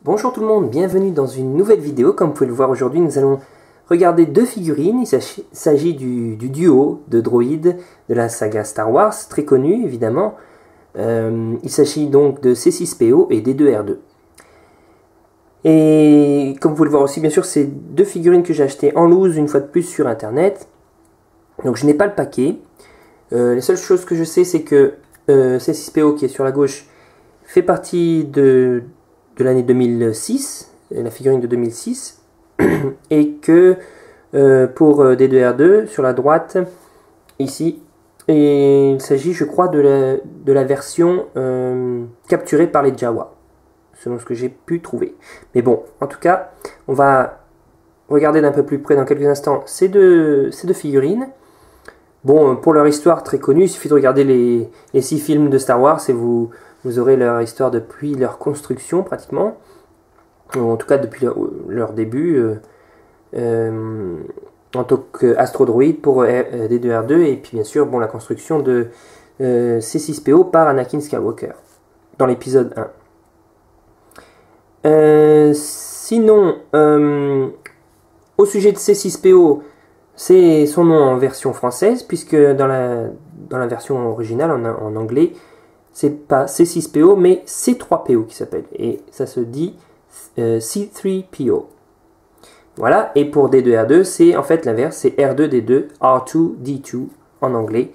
Bonjour tout le monde, bienvenue dans une nouvelle vidéo. Comme vous pouvez le voir aujourd'hui, nous allons regarder deux figurines. Il s'agit du duo de droïdes de la saga Star Wars, très connu évidemment. Il s'agit donc de C6PO et D2R2. Et comme vous pouvez le voir aussi, bien sûr, c'est deux figurines que j'ai achetées en loose une fois de plus sur internet. Donc je n'ai pas le paquet. Les seules choses que je sais, c'est que C6PO qui est sur la gauche fait partie de l'année 2006, la figurine de 2006, et que pour D2R2, sur la droite, ici, et il s'agit, je crois, de la version capturée par les Jawa, selon ce que j'ai pu trouver. Mais bon, en tout cas, on va regarder d'un peu plus près dans quelques instants ces deux figurines. Bon, pour leur histoire très connue, il suffit de regarder les 6 films de Star Wars et vous aurez leur histoire depuis leur construction pratiquement, en tout cas depuis leur début en tant qu'astrodroïde pour D2R2, et puis bien sûr bon, la construction de C6PO par Anakin Skywalker dans l'épisode 1. Sinon, au sujet de C6PO, c'est son nom en version française, puisque dans la version originale en anglais, c'est pas C6PO, mais C3PO qui s'appelle. Et ça se dit C3PO. Voilà, et pour D2R2, c'est en fait l'inverse, c'est R2D2, R2D2 en anglais.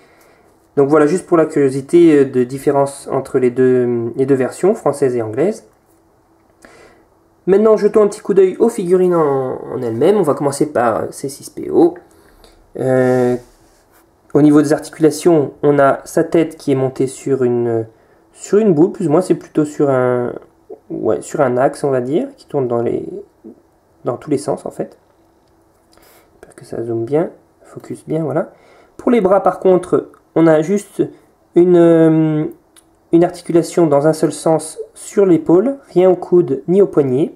Donc voilà, juste pour la curiosité de différence entre les deux versions, française et anglaise. Maintenant, jetons un petit coup d'œil aux figurines en elles-mêmes. On va commencer par C6PO. Au niveau des articulations, on a sa tête qui est montée sur une boule, plus ou moins, c'est plutôt sur un axe, on va dire, qui tourne dans tous les sens, en fait. J'espère que ça zoome bien, focus bien, voilà. Pour les bras, par contre, on a juste une articulation dans un seul sens sur l'épaule, rien au coude ni au poignet.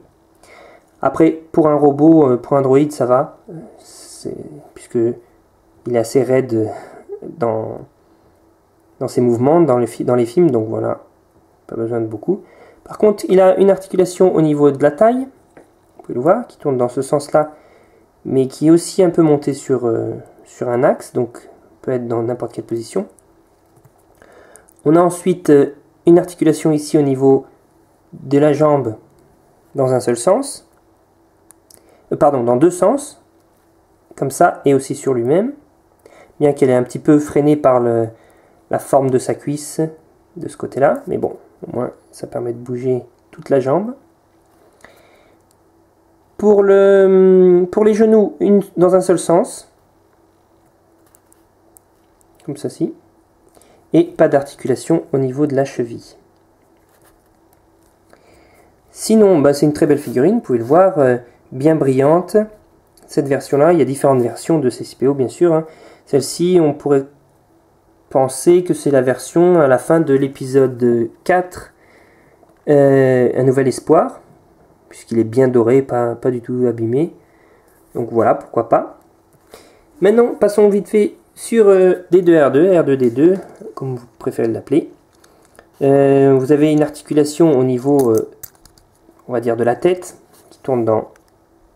Après, pour un robot, pour un droïde, ça va, puisque il est assez raide dans ses mouvements, dans les films, donc voilà, pas besoin de beaucoup. Par contre, il a une articulation au niveau de la taille, vous pouvez le voir, qui tourne dans ce sens-là, mais qui est aussi un peu montée sur un axe, donc peut être dans n'importe quelle position. On a ensuite une articulation ici au niveau de la jambe dans un seul sens, dans deux sens, comme ça, et aussi sur lui-même, bien qu'elle est un petit peu freinée par la forme de sa cuisse de ce côté-là, mais bon, au moins ça permet de bouger toute la jambe. Pour les genoux, dans un seul sens, comme ceci, et pas d'articulation au niveau de la cheville. Sinon, c'est une très belle figurine, vous pouvez le voir, bien brillante. Cette version-là, il y a différentes versions de C6PO, bien sûr, hein. Celle-ci, on pourrait penser que c'est la version à la fin de l'épisode 4, Un Nouvel Espoir, puisqu'il est bien doré, pas du tout abîmé. Donc voilà, pourquoi pas. Maintenant, passons vite fait sur D2R2, R2D2, comme vous préférez l'appeler. Vous avez une articulation au niveau, on va dire, de la tête, qui tourne dans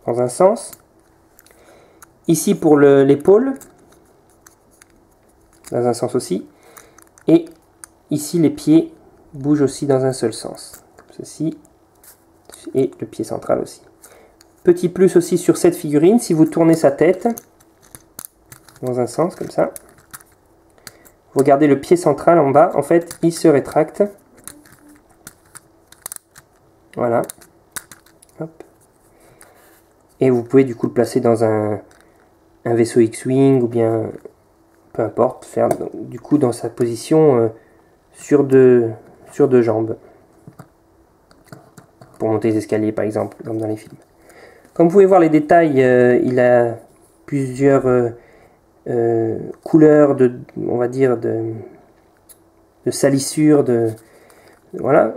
un sens. Ici pour l'épaule, dans un sens aussi. Et ici les pieds bougent aussi dans un seul sens, comme ceci. Et le pied central aussi. Petit plus aussi sur cette figurine, si vous tournez sa tête dans un sens comme ça, vous regardez le pied central en bas, en fait il se rétracte. Voilà. Hop. Et vous pouvez du coup le placer dans un vaisseau X-Wing ou bien peu importe, faire du coup dans sa position sur deux jambes pour monter les escaliers par exemple, comme dans les films. Comme vous pouvez voir les détails, il a plusieurs couleurs on va dire de salissure, voilà,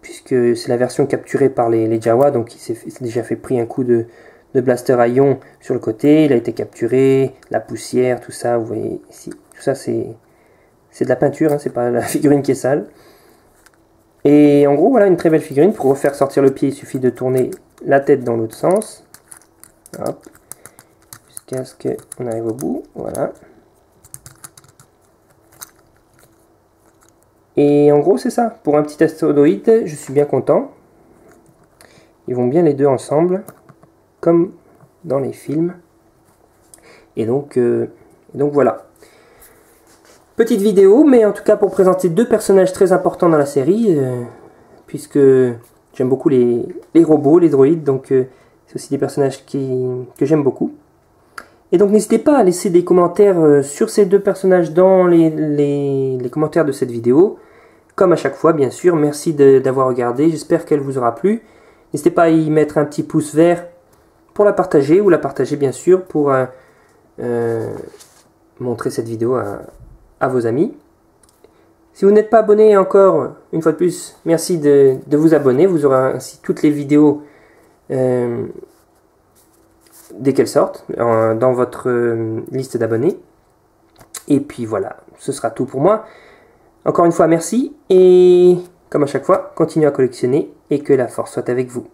puisque c'est la version capturée par les Jawa, donc il s'est déjà pris un coup de blaster à ion sur le côté, il a été capturé, la poussière, tout ça, vous voyez ici, tout ça c'est de la peinture, hein, c'est pas la figurine qui est sale. Et en gros, voilà une très belle figurine. Pour refaire sortir le pied, il suffit de tourner la tête dans l'autre sens. Hop. Jusqu'à ce qu'on arrive au bout. Voilà. Et en gros, c'est ça. Pour un petit astéroïde, je suis bien content. Ils vont bien les deux ensemble, comme dans les films. Et donc voilà. Petite vidéo, mais en tout cas pour présenter deux personnages très importants dans la série, puisque j'aime beaucoup les robots, les droïdes, donc c'est aussi des personnages que j'aime beaucoup. Et donc n'hésitez pas à laisser des commentaires sur ces deux personnages dans les commentaires de cette vidéo. Comme à chaque fois, bien sûr, merci d'avoir regardé, j'espère qu'elle vous aura plu. N'hésitez pas à y mettre un petit pouce vert pour la partager, ou la partager bien sûr pour montrer cette vidéo à vos amis. Si vous n'êtes pas abonné encore, une fois de plus, merci de vous abonner. Vous aurez ainsi toutes les vidéos dès qu'elles sortent dans votre liste d'abonnés. Et puis voilà, ce sera tout pour moi. Encore une fois, merci. Et comme à chaque fois, continuez à collectionner et que la force soit avec vous.